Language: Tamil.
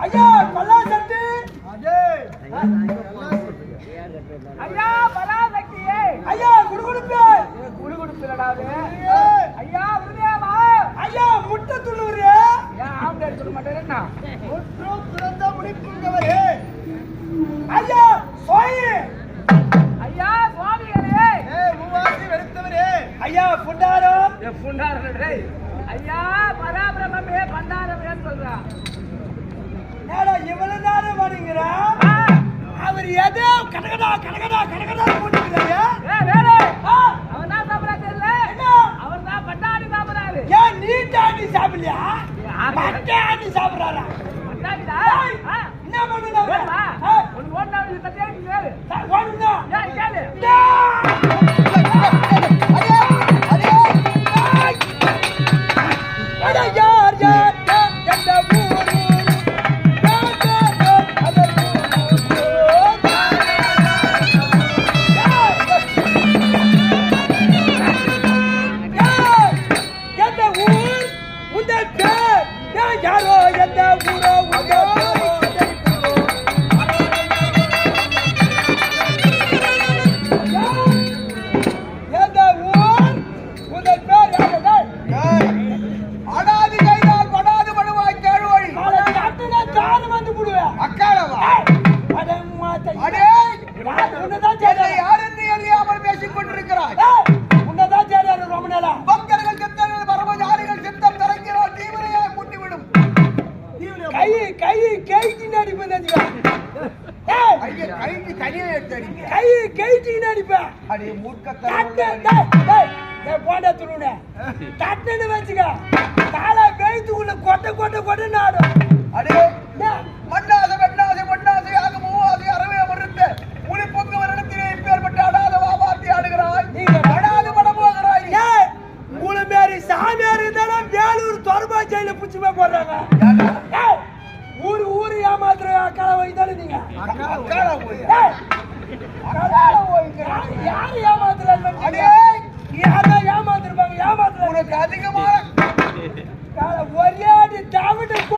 ஐயா பல்லா சட்டி ஐயா பலா சக்தியே ஐயா குடுகுடுப்பு குடுகுடுப்புலடாது ஐயா உருதேவா ஐயா முட்டை துள்ளுவரு ஏன் ஆம்லேட் சொல்ல மாட்டேன்னா முற்றும் பிறந்த முடிப்புங்கவரே ஐயா சோய் ஐயா சுவாமிகளே மூவாசி வெளுத்தவரே ஐயா புண்டாரம் புண்டாரே ஐயா பராபிரமே பண்டாரமே சொல்றா நேரா இவ்வளவு நேரம் வரீங்களா அவர் ஏதோ கடகடா கடகடா கடகடா போட்டுக்கிறாரு வேலை அவன் தான் சாப்பிடா தெரியல அவன் தான் பட்டாணி சாப்பிடாரு ஏன் நீ தாண்டி சாப்பிடலையா பட்டாணி சாப்பிடறாரா பட்டாணிடா என்ன பண்ணுங்க ஒரு ஓட்டாளி தட்டியா கேளு ஓடுங்க ஏன் கேளு அட யார் யார் எந்த ஊரு எந்த ஊர் உந்த பேர் யாரோ எந்த ஊரோ எந்த ஊர் உந்த பேர் யாரோ அடாது கைதால் படாது படுவாய் கேழ்வழி அட்டனை தானு வந்து விடுவேன் அக்காலவா அடே உன்னதான் சரி யாரென்று அறியாமல் பேசிக் கொண்டிருக்கிறாய் உன்னதான் சரி ரொம்ப நாளா பக்தர்கள் சித்தர்கள் பரமஜாரிகள் சித்தம் தரங்கிறோம் தீவிரையாய் முட்டிவிடும் கை கை கைக்கு நடிப்பேன் கை கைக்கு நடிப்பேன் அடே போண்டா துணுன தட்டுன்னு வச்சுக்க காலை கழுத்துக்குள்ள கொட்டை கொட்டை கொட்டை நாடும் அடே மண்ணாசை வெண்ணாசை பொன்னாசை ஆக மூவாசை அறவே மறுத்த உளி பொங்க வருடத்திலே இப்பேற்பட்ட அடாத வாபாத்தி ஆடுகிறாய் நீங்க படாது பட போகிறாய் மூணு பேரு சாமியார் இருந்தாலும் வேலூர் தொடர்பாச்சையில புச்சுமே போடுறாங்க ஊரு ஊரு ஏமாத்துற அக்கால வைத்தாலும் நீங்க யாரு ஏமாத்துறாங்க யாரா ஏமாத்திருப்பாங்க ஏமாத்துறாங்க உனக்கு அதிகமான ஒரே அடி தாவிட்டு